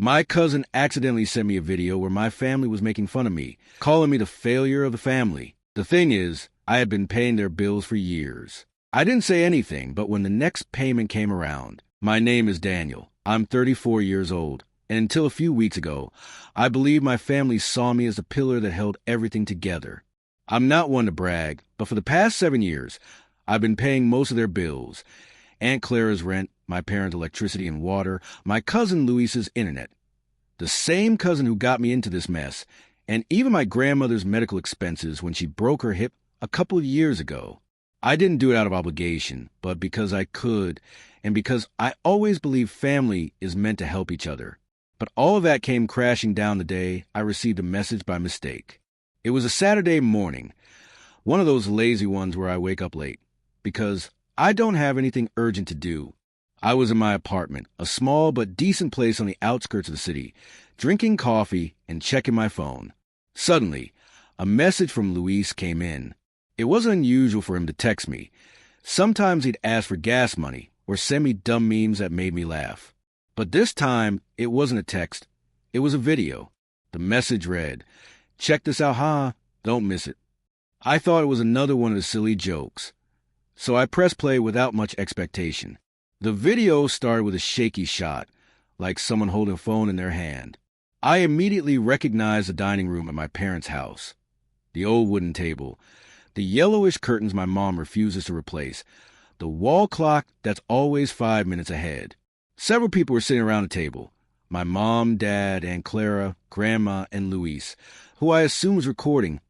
My cousin accidentally sent me a video where my family was making fun of me, calling me the failure of the family. The thing is, I had been paying their bills for years. I didn't say anything, but when the next payment came around, my name is Daniel. I'm 34 years old, and until a few weeks ago, I believe my family saw me as the pillar that held everything together. I'm not one to brag, but for the past 7 years, I've been paying most of their bills. Aunt Clara's rent, my parents' electricity and water, my cousin Luis's internet. The same cousin who got me into this mess, and even my grandmother's medical expenses when she broke her hip a couple of years ago. I didn't do it out of obligation, but because I could, and because I always believe family is meant to help each other. But all of that came crashing down the day I received a message by mistake. It was a Saturday morning, one of those lazy ones where I wake up late, because I don't have anything urgent to do. I was in my apartment, a small but decent place on the outskirts of the city, drinking coffee and checking my phone. Suddenly, a message from Luis came in. It wasn't unusual for him to text me. Sometimes he'd ask for gas money or send me dumb memes that made me laugh. But this time, it wasn't a text. It was a video. The message read, "Check this out, haha, don't miss it." I thought it was another one of the silly jokes. So I pressed play without much expectation. The video started with a shaky shot, like someone holding a phone in their hand. I immediately recognized the dining room at my parents' house. The old wooden table, the yellowish curtains my mom refuses to replace, the wall clock that's always 5 minutes ahead. Several people were sitting around the table. My mom, dad, Aunt Clara, Grandma, and Luis, who I assume was recording,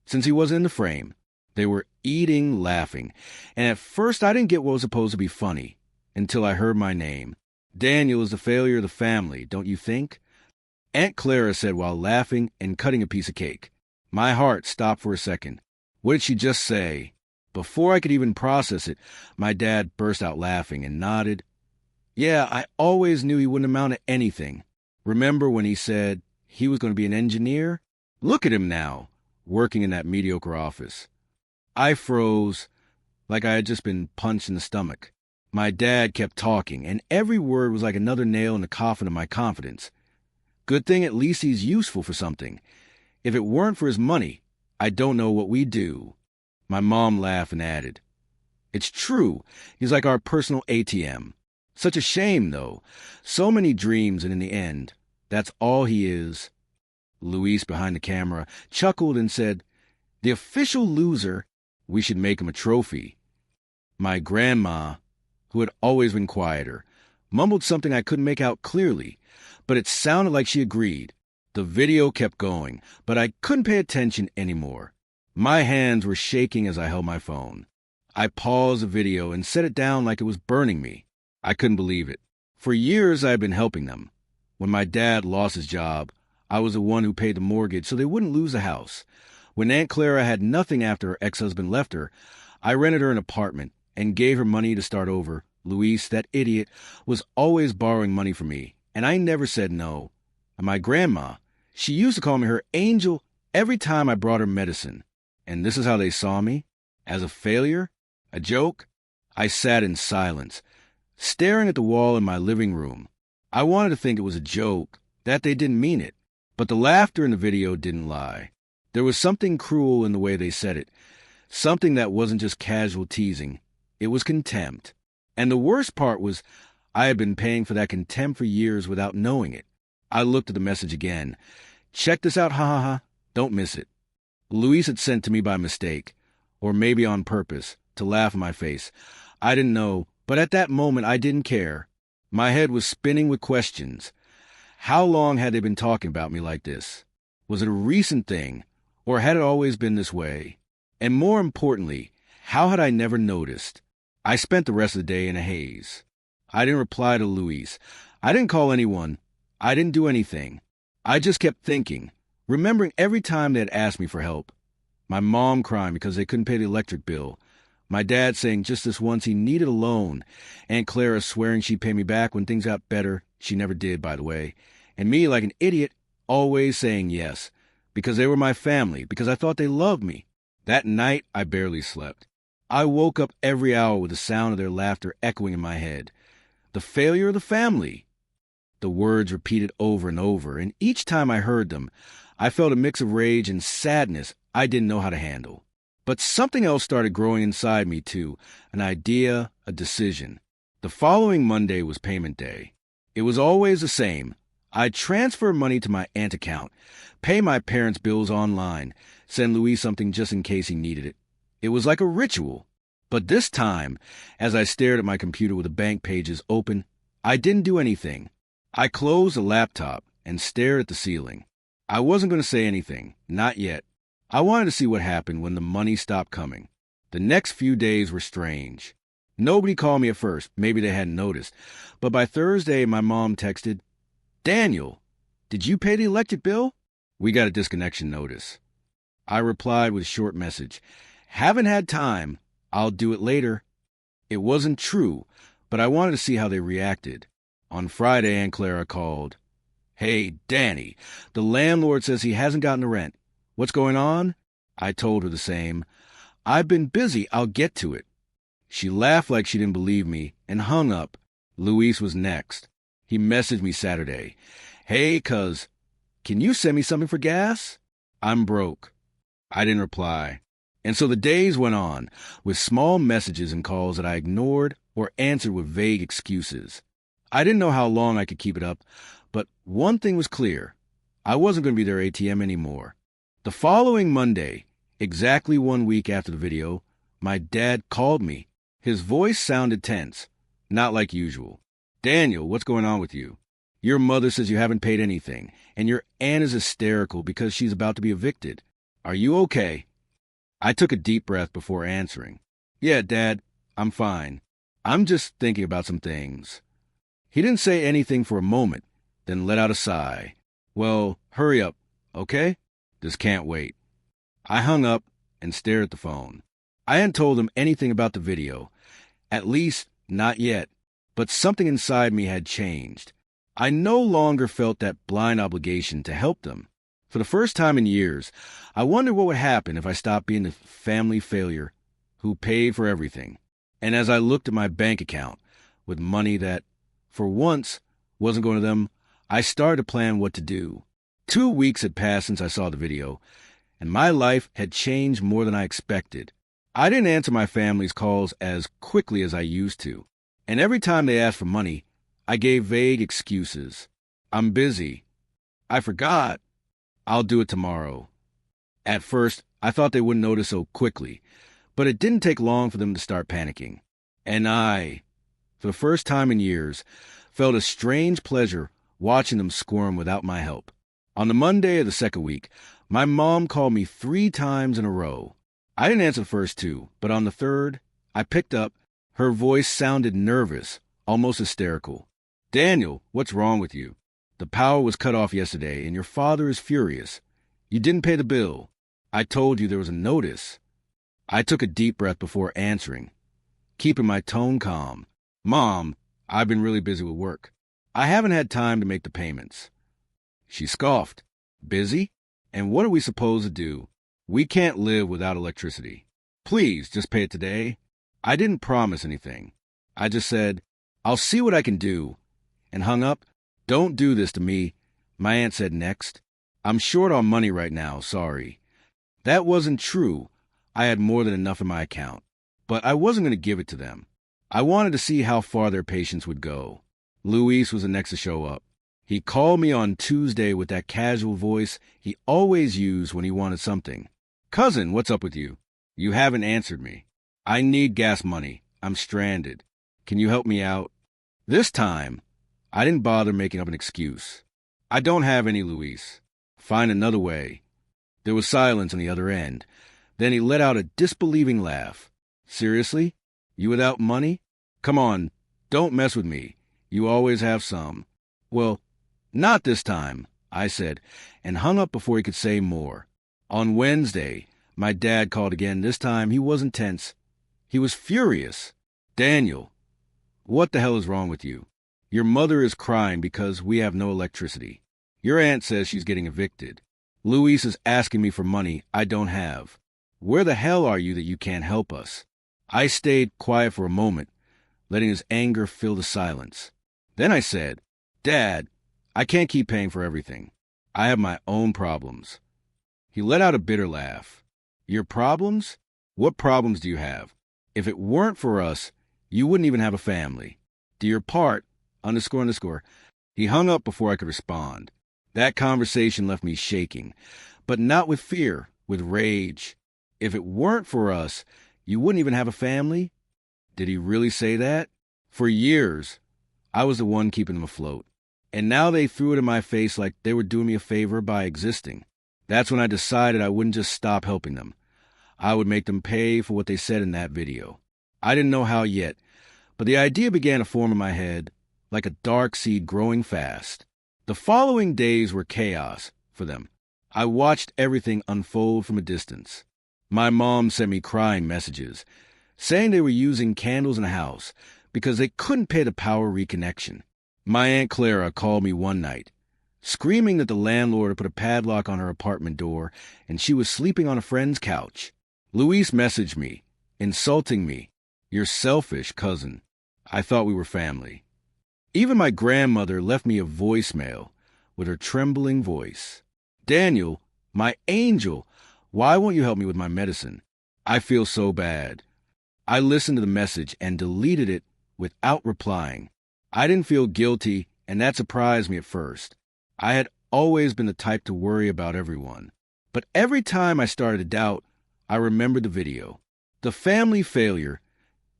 since he wasn't in the frame. They were eating, laughing, and at first I didn't get what was supposed to be funny, until I heard my name. Daniel is the failure of the family, don't you think? Aunt Clara said while laughing and cutting a piece of cake. My heart stopped for a second. What did she just say? Before I could even process it, my dad burst out laughing and nodded. Yeah, I always knew he wouldn't amount to anything. Remember when he said he was going to be an engineer? Look at him now, working in that mediocre office. I froze, like I had just been punched in the stomach. My dad kept talking, and every word was like another nail in the coffin of my confidence. Good thing at least he's useful for something. If it weren't for his money, I don't know what we'd do. My mom laughed and added, "It's true, he's like our personal ATM. Such a shame, though. So many dreams, and in the end, that's all he is." Luis, behind the camera, chuckled and said, "The official loser, we should make him a trophy." My grandma, who had always been quieter, mumbled something I couldn't make out clearly, but it sounded like she agreed. The video kept going, but I couldn't pay attention anymore. My hands were shaking as I held my phone. I paused the video and set it down like it was burning me. I couldn't believe it. For years I had been helping them. When my dad lost his job, I was the one who paid the mortgage so they wouldn't lose the house. When Aunt Clara had nothing after her ex-husband left her, I rented her an apartment and gave her money to start over. Luis, that idiot, was always borrowing money from me, and I never said no. And my grandma, she used to call me her angel every time I brought her medicine. And this is how they saw me? As a failure? A joke? I sat in silence, staring at the wall in my living room. I wanted to think it was a joke, that they didn't mean it. But the laughter in the video didn't lie. There was something cruel in the way they said it, something that wasn't just casual teasing. It was contempt. And the worst part was I had been paying for that contempt for years without knowing it. I looked at the message again. "Check this out, ha ha ha. Don't miss it." Luis had sent to me by mistake, or maybe on purpose, to laugh in my face. I didn't know, but at that moment I didn't care. My head was spinning with questions. How long had they been talking about me like this? Was it a recent thing, or had it always been this way? And more importantly, how had I never noticed? I spent the rest of the day in a haze. I didn't reply to Luis. I didn't call anyone. I didn't do anything. I just kept thinking, remembering every time they had asked me for help. My mom crying because they couldn't pay the electric bill. My dad saying just this once he needed a loan. Aunt Clara swearing she'd pay me back when things got better. She never did, by the way. And me, like an idiot, always saying yes. Because they were my family. Because I thought they loved me. That night, I barely slept. I woke up every hour with the sound of their laughter echoing in my head. The failure of the family. The words repeated over and over, and each time I heard them, I felt a mix of rage and sadness I didn't know how to handle. But something else started growing inside me, too, an idea, a decision. The following Monday was payment day. It was always the same. I'd transfer money to my aunt account, pay my parents' bills online, send Louis something just in case he needed it. It was like a ritual. But this time, as I stared at my computer with the bank pages open, I didn't do anything. I closed the laptop and stared at the ceiling. I wasn't going to say anything, not yet. I wanted to see what happened when the money stopped coming. The next few days were strange. Nobody called me at first, maybe they hadn't noticed. But by Thursday, my mom texted, "Daniel, did you pay the electric bill?" We got a disconnection notice. I replied with a short message, "Haven't had time. I'll do it later." It wasn't true, but I wanted to see how they reacted. On Friday, Aunt Clara called. "Hey, Danny, the landlord says he hasn't gotten the rent. What's going on?" I told her the same. "I've been busy. I'll get to it." She laughed like she didn't believe me and hung up. Luis was next. He messaged me Saturday. "Hey, cuz, can you send me something for gas? I'm broke." I didn't reply. And so the days went on, with small messages and calls that I ignored or answered with vague excuses. I didn't know how long I could keep it up, but one thing was clear. I wasn't going to be their ATM anymore. The following Monday, exactly 1 week after the video, my dad called me. His voice sounded tense, not like usual. "Daniel, what's going on with you? Your mother says you haven't paid anything, and your aunt is hysterical because she's about to be evicted. Are you okay?" I took a deep breath before answering. "Yeah, Dad, I'm fine. I'm just thinking about some things." He didn't say anything for a moment, then let out a sigh. "Well, hurry up, okay? This can't wait." I hung up and stared at the phone. I hadn't told him anything about the video. At least, not yet. But something inside me had changed. I no longer felt that blind obligation to help them. For the first time in years, I wondered what would happen if I stopped being the family failure who paid for everything. And as I looked at my bank account with money that, for once, wasn't going to them, I started to plan what to do. 2 weeks had passed since I saw the video, and my life had changed more than I expected. I didn't answer my family's calls as quickly as I used to, and every time they asked for money, I gave vague excuses. "I'm busy. I forgot. I'll do it tomorrow." At first, I thought they wouldn't notice so quickly, but it didn't take long for them to start panicking. And I, for the first time in years, felt a strange pleasure watching them squirm without my help. On the Monday of the second week, my mom called me 3 times in a row. I didn't answer the first 2, but on the third, I picked up. Her voice sounded nervous, almost hysterical. "Daniel, what's wrong with you? The power was cut off yesterday, and your father is furious. You didn't pay the bill. I told you there was a notice." I took a deep breath before answering, keeping my tone calm. "Mom, I've been really busy with work. I haven't had time to make the payments." She scoffed. "Busy? And what are we supposed to do? We can't live without electricity. Please, just pay it today." I didn't promise anything. I just said, "I'll see what I can do," and hung up. "Don't do this to me," my aunt said next. "I'm short on money right now, sorry." That wasn't true. I had more than enough in my account. But I wasn't going to give it to them. I wanted to see how far their patience would go. Luis was the next to show up. He called me on Tuesday with that casual voice he always used when he wanted something. "Cousin, what's up with you? You haven't answered me. I need gas money. I'm stranded. Can you help me out?" This time, I didn't bother making up an excuse. "I don't have any, Luis. Find another way." There was silence on the other end. Then he let out a disbelieving laugh. "Seriously? You without money? Come on, don't mess with me. You always have some." "Well, not this time," I said, and hung up before he could say more. On Wednesday, my dad called again. This time, he wasn't tense. He was furious. "Daniel, what the hell is wrong with you? Your mother is crying because we have no electricity. Your aunt says she's getting evicted. Luis is asking me for money I don't have. Where the hell are you that you can't help us?" I stayed quiet for a moment, letting his anger fill the silence. Then I said, Dad, I can't keep paying for everything. I have my own problems. He let out a bitter laugh. Your problems? What problems do you have? If it weren't for us, you wouldn't even have a family. Dear part, underscore, underscore. He hung up before I could respond. That conversation left me shaking, but not with fear, with rage. If it weren't for us, you wouldn't even have a family? Did he really say that? For years, I was the one keeping them afloat. And now they threw it in my face like they were doing me a favor by existing. That's when I decided I wouldn't just stop helping them. I would make them pay for what they said in that video. I didn't know how yet, but the idea began to form in my head, like a dark seed growing fast. The following days were chaos for them. I watched everything unfold from a distance. My mom sent me crying messages, saying they were using candles in the house because they couldn't pay the power reconnection. My Aunt Clara called me one night, screaming that the landlord had put a padlock on her apartment door and she was sleeping on a friend's couch. Luis messaged me, insulting me. You're selfish, cousin. I thought we were family. Even my grandmother left me a voicemail with her trembling voice. Daniel, my angel, why won't you help me with my medicine? I feel so bad. I listened to the message and deleted it without replying. I didn't feel guilty, and that surprised me at first. I had always been the type to worry about everyone. But every time I started to doubt, I remembered the video. The family failure,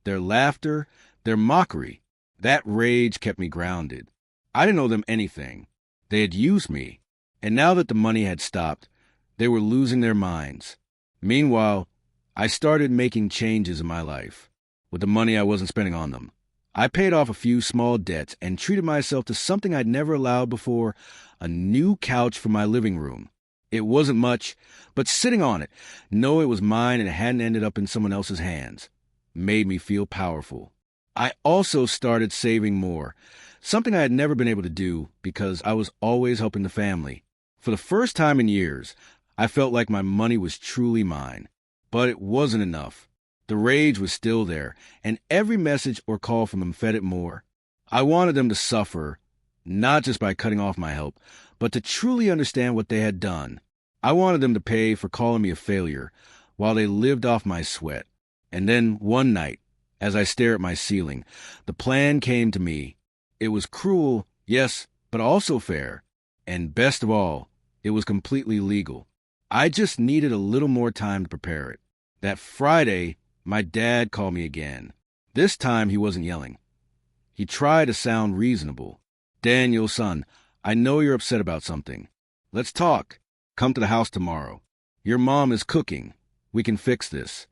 their laughter, their mockery. That rage kept me grounded. I didn't owe them anything. They had used me. And now that the money had stopped, they were losing their minds. Meanwhile, I started making changes in my life with the money I wasn't spending on them. I paid off a few small debts and treated myself to something I'd never allowed before, a new couch for my living room. It wasn't much, but sitting on it, knowing it was mine and it hadn't ended up in someone else's hands, made me feel powerful. I also started saving more, something I had never been able to do because I was always helping the family. For the first time in years, I felt like my money was truly mine. But it wasn't enough. The rage was still there, and every message or call from them fed it more. I wanted them to suffer, not just by cutting off my help, but to truly understand what they had done. I wanted them to pay for calling me a failure while they lived off my sweat. And then one night, as I stared at my ceiling, the plan came to me. It was cruel, yes, but also fair. And best of all, it was completely legal. I just needed a little more time to prepare it. That Friday, my dad called me again. This time he wasn't yelling. He tried to sound reasonable. Daniel, son, I know you're upset about something. Let's talk. Come to the house tomorrow. Your mom is cooking. We can fix this.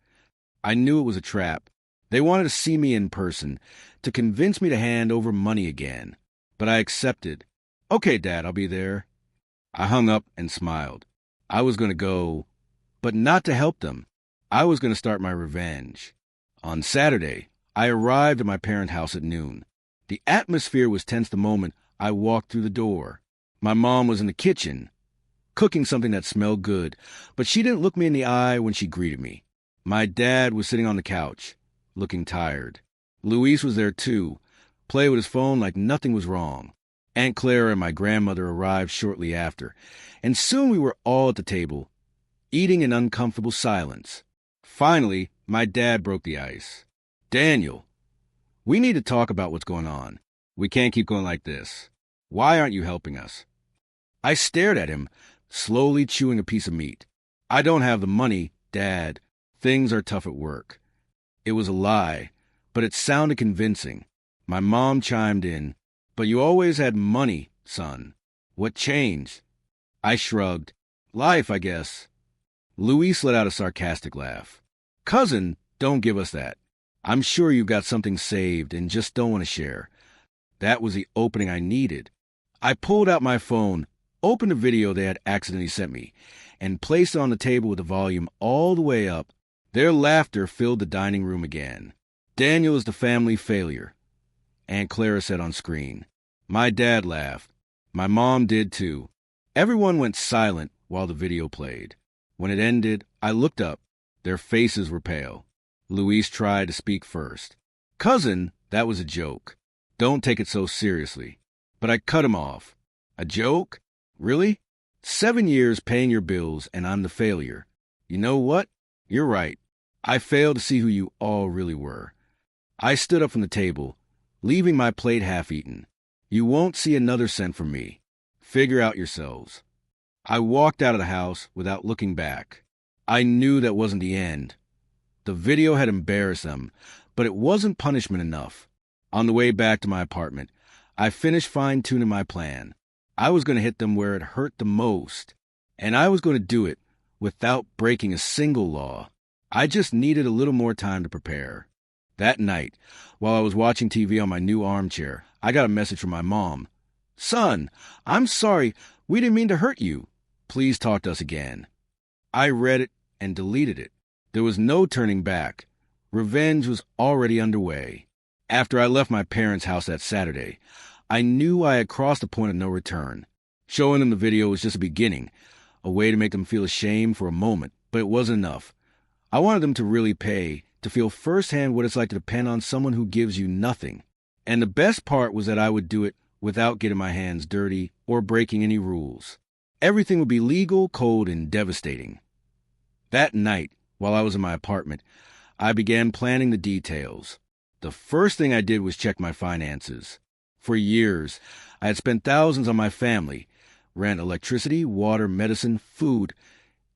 I knew it was a trap. They wanted to see me in person, to convince me to hand over money again. But I accepted. Okay, Dad, I'll be there. I hung up and smiled. I was going to go, but not to help them. I was going to start my revenge. On Saturday, I arrived at my parents' house at noon. The atmosphere was tense the moment I walked through the door. My mom was in the kitchen, cooking something that smelled good, but she didn't look me in the eye when she greeted me. My dad was sitting on the couch, looking tired. Luis was there too, playing with his phone like nothing was wrong. Aunt Clara and my grandmother arrived shortly after, and soon we were all at the table, eating in uncomfortable silence. Finally, my dad broke the ice. Daniel, we need to talk about what's going on. We can't keep going like this. Why aren't you helping us? I stared at him, slowly chewing a piece of meat. I don't have the money, Dad. Things are tough at work. It was a lie, but it sounded convincing. My mom chimed in. But you always had money, son. What changed? I shrugged. Life, I guess. Luis let out a sarcastic laugh. Cousin, don't give us that. I'm sure you've got something saved and just don't want to share. That was the opening I needed. I pulled out my phone, opened a video they had accidentally sent me, and placed it on the table with the volume all the way up. Their laughter filled the dining room again. Daniel is the family failure, Aunt Clara said on screen. My dad laughed. My mom did too. Everyone went silent while the video played. When it ended, I looked up. Their faces were pale. Luis tried to speak first. Cousin, that was a joke. Don't take it so seriously. But I cut him off. A joke? Really? 7 years paying your bills and I'm the failure. You know what? You're right. I failed to see who you all really were. I stood up from the table, leaving my plate half-eaten. You won't see another cent from me. Figure out yourselves. I walked out of the house without looking back. I knew that wasn't the end. The video had embarrassed them, but it wasn't punishment enough. On the way back to my apartment, I finished fine-tuning my plan. I was going to hit them where it hurt the most, and I was going to do it without breaking a single law. I just needed a little more time to prepare. That night, while I was watching TV on my new armchair, I got a message from my mom. "Son, I'm sorry. We didn't mean to hurt you. Please talk to us again." I read it and deleted it. There was no turning back. Revenge was already underway. After I left my parents' house that Saturday, I knew I had crossed the point of no return. Showing them the video was just a beginning, a way to make them feel ashamed for a moment, but it wasn't enough. I wanted them to really pay, to feel firsthand what it's like to depend on someone who gives you nothing. And the best part was that I would do it without getting my hands dirty or breaking any rules. Everything would be legal, cold, and devastating. That night, while I was in my apartment, I began planning the details. The first thing I did was check my finances. For years, I had spent thousands on my family, rent, electricity, water, medicine, food,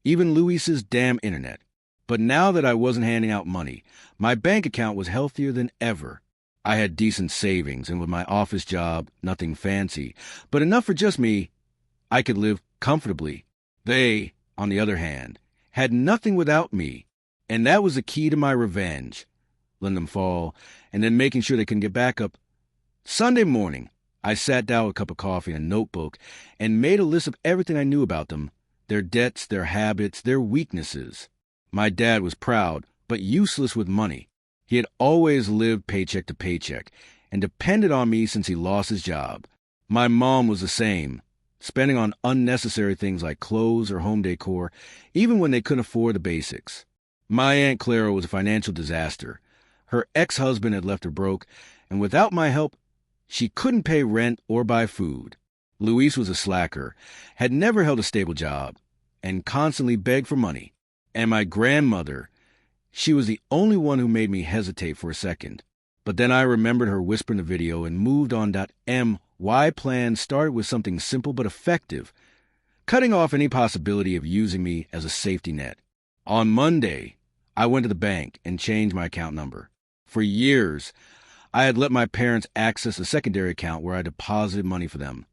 even Luis's damn internet. But now that I wasn't handing out money, my bank account was healthier than ever. I had decent savings, and with my office job, nothing fancy, but enough for just me, I could live comfortably. They, on the other hand, had nothing without me, and that was the key to my revenge. Letting them fall, and then making sure they can get back up. Sunday morning, I sat down with a cup of coffee and a notebook and made a list of everything I knew about them, their debts, their habits, their weaknesses. My dad was proud, but useless with money. He had always lived paycheck to paycheck and depended on me since he lost his job. My mom was the same, spending on unnecessary things like clothes or home decor, even when they couldn't afford the basics. My Aunt Clara was a financial disaster. Her ex-husband had left her broke, and without my help, she couldn't pay rent or buy food. Luis was a slacker, had never held a stable job, and constantly begged for money. And my grandmother, she was the only one who made me hesitate for a second. But then I remembered her whisper in the video and moved on. My plan started with something simple but effective, cutting off any possibility of using me as a safety net. On Monday, I went to the bank and changed my account number. For years, I had let my parents access a secondary account where I deposited money for them.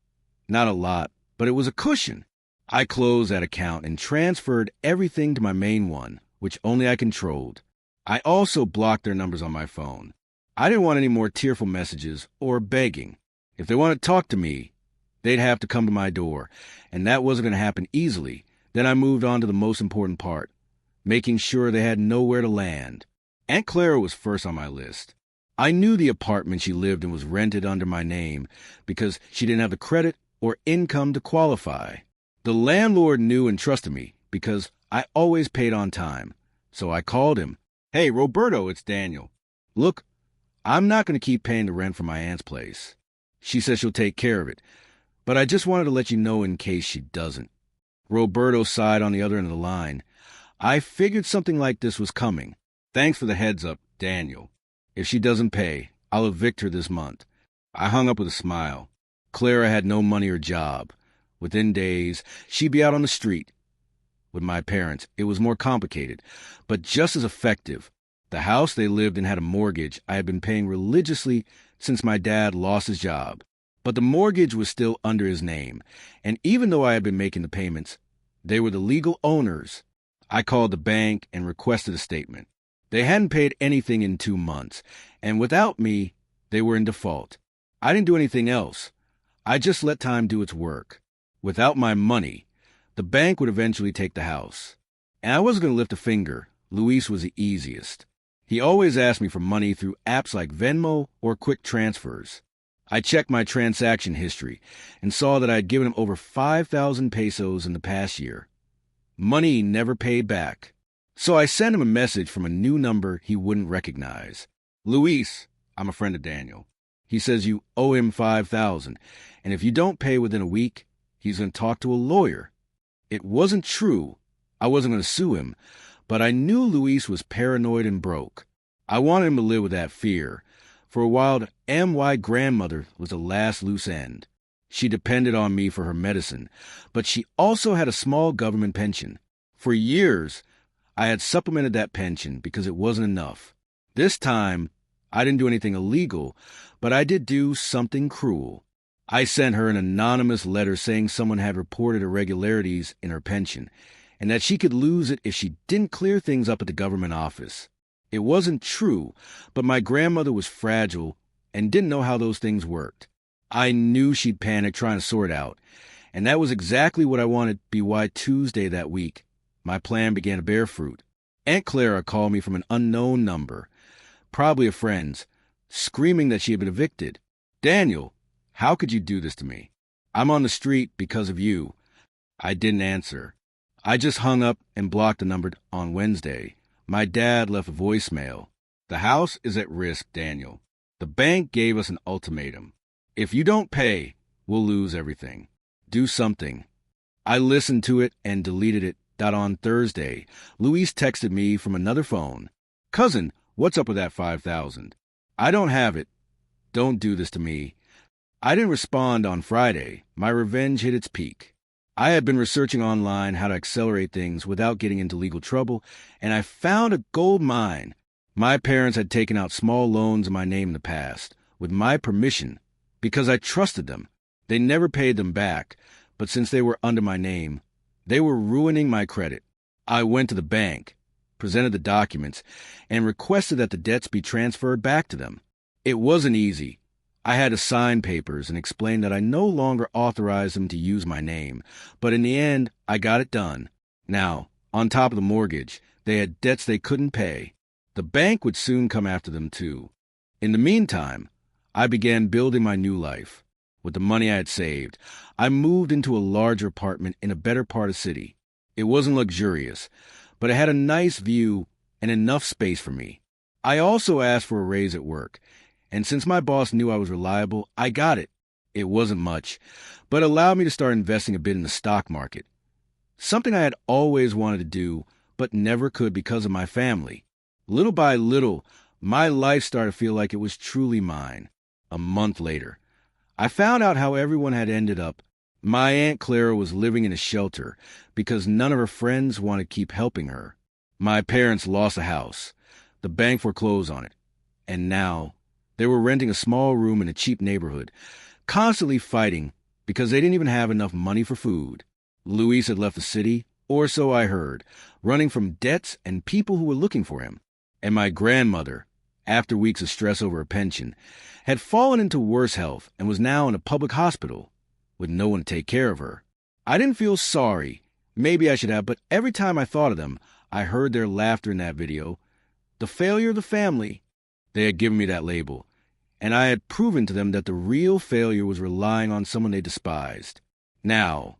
Not a lot, but it was a cushion. I closed that account and transferred everything to my main one, which only I controlled. I also blocked their numbers on my phone. I didn't want any more tearful messages or begging. If they wanted to talk to me, they'd have to come to my door, and that wasn't going to happen easily. Then I moved on to the most important part, making sure they had nowhere to land. Aunt Clara was first on my list. I knew the apartment she lived in was rented under my name because she didn't have the credit or income to qualify. The landlord knew and trusted me because I always paid on time. So I called him. "Hey, Roberto, it's Daniel. Look, I'm not going to keep paying the rent for my aunt's place. She says she'll take care of it, but I just wanted to let you know in case she doesn't." Roberto sighed on the other end of the line. "I figured something like this was coming. Thanks for the heads up, Daniel. If she doesn't pay, I'll evict her this month." I hung up with a smile. Clara had no money or job. Within days, she'd be out on the street. With my parents, it was more complicated, but just as effective. The house they lived in had a mortgage I had been paying religiously since my dad lost his job. But the mortgage was still under his name, and even though I had been making the payments, they were the legal owners. I called the bank and requested a statement. They hadn't paid anything in 2 months, and without me, they were in default. I didn't do anything else. I just let time do its work. Without my money, the bank would eventually take the house. And I wasn't going to lift a finger. Luis was the easiest. He always asked me for money through apps like Venmo or quick transfers. I checked my transaction history and saw that I had given him over 5,000 pesos in the past year. Money he never paid back. So I sent him a message from a new number he wouldn't recognize. "Luis, I'm a friend of Daniel. He says you owe him $5,000, and if you don't pay within a week, he's going to talk to a lawyer. It wasn't true. I wasn't going to sue him, but I knew Luis was paranoid and broke. I wanted him to live with that fear. For a while, my grandmother was the last loose end. She depended on me for her medicine, but she also had a small government pension. For years, I had supplemented that pension because it wasn't enough. This time, I didn't do anything illegal, but I did do something cruel. I sent her an anonymous letter saying someone had reported irregularities in her pension, and that she could lose it if she didn't clear things up at the government office. It wasn't true, but my grandmother was fragile and didn't know how those things worked. I knew she'd panic trying to sort out, and that was exactly what I wanted BY Tuesday that week. My plan began to bear fruit. Aunt Clara called me from an unknown number, probably a friend's, screaming that she had been evicted. "Daniel, how could you do this to me? I'm on the street because of you." I didn't answer. I just hung up and blocked the number on Wednesday. My dad left a voicemail. "The house is at risk, Daniel. The bank gave us an ultimatum. If you don't pay, we'll lose everything. Do something." I listened to it and deleted it. On Thursday, Luis texted me from another phone. "Cousin, what's up with that $5,000? I don't have it. Don't do this to me." I didn't respond on Friday. My revenge hit its peak. I had been researching online how to accelerate things without getting into legal trouble, and I found a gold mine. My parents had taken out small loans in my name in the past, with my permission, because I trusted them. They never paid them back, but since they were under my name, they were ruining my credit. I went to the bank, presented the documents, and requested that the debts be transferred back to them. It wasn't easy. I had to sign papers and explain that I no longer authorized them to use my name, but in the end, I got it done. Now, on top of the mortgage, they had debts they couldn't pay. The bank would soon come after them too. In the meantime, I began building my new life. With the money I had saved, I moved into a larger apartment in a better part of the city. It wasn't luxurious, but it had a nice view and enough space for me. I also asked for a raise at work, and since my boss knew I was reliable, I got it. It wasn't much, but allowed me to start investing a bit in the stock market. Something I had always wanted to do, but never could because of my family. Little by little, my life started to feel like it was truly mine. A month later, I found out how everyone had ended up. My Aunt Clara was living in a shelter because none of her friends wanted to keep helping her. My parents lost a house. The bank foreclosed on it. And now, they were renting a small room in a cheap neighborhood, constantly fighting because they didn't even have enough money for food. Luis had left the city, or so I heard, running from debts and people who were looking for him. And my grandmother, after weeks of stress over her pension, had fallen into worse health and was now in a public hospital with no one to take care of her. I didn't feel sorry. Maybe I should have, but every time I thought of them, I heard their laughter in that video. The failure of the family. They had given me that label, and I had proven to them that the real failure was relying on someone they despised. Now,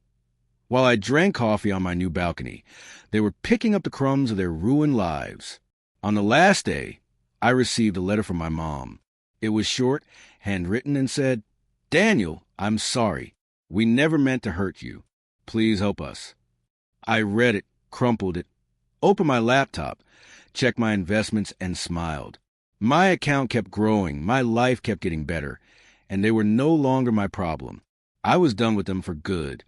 while I drank coffee on my new balcony, they were picking up the crumbs of their ruined lives. On the last day, I received a letter from my mom. It was short, handwritten, and said, "Daniel, I'm sorry. We never meant to hurt you. Please help us." I read it, crumpled it, opened my laptop, checked my investments, and smiled. My account kept growing, my life kept getting better, and they were no longer my problem. I was done with them for good.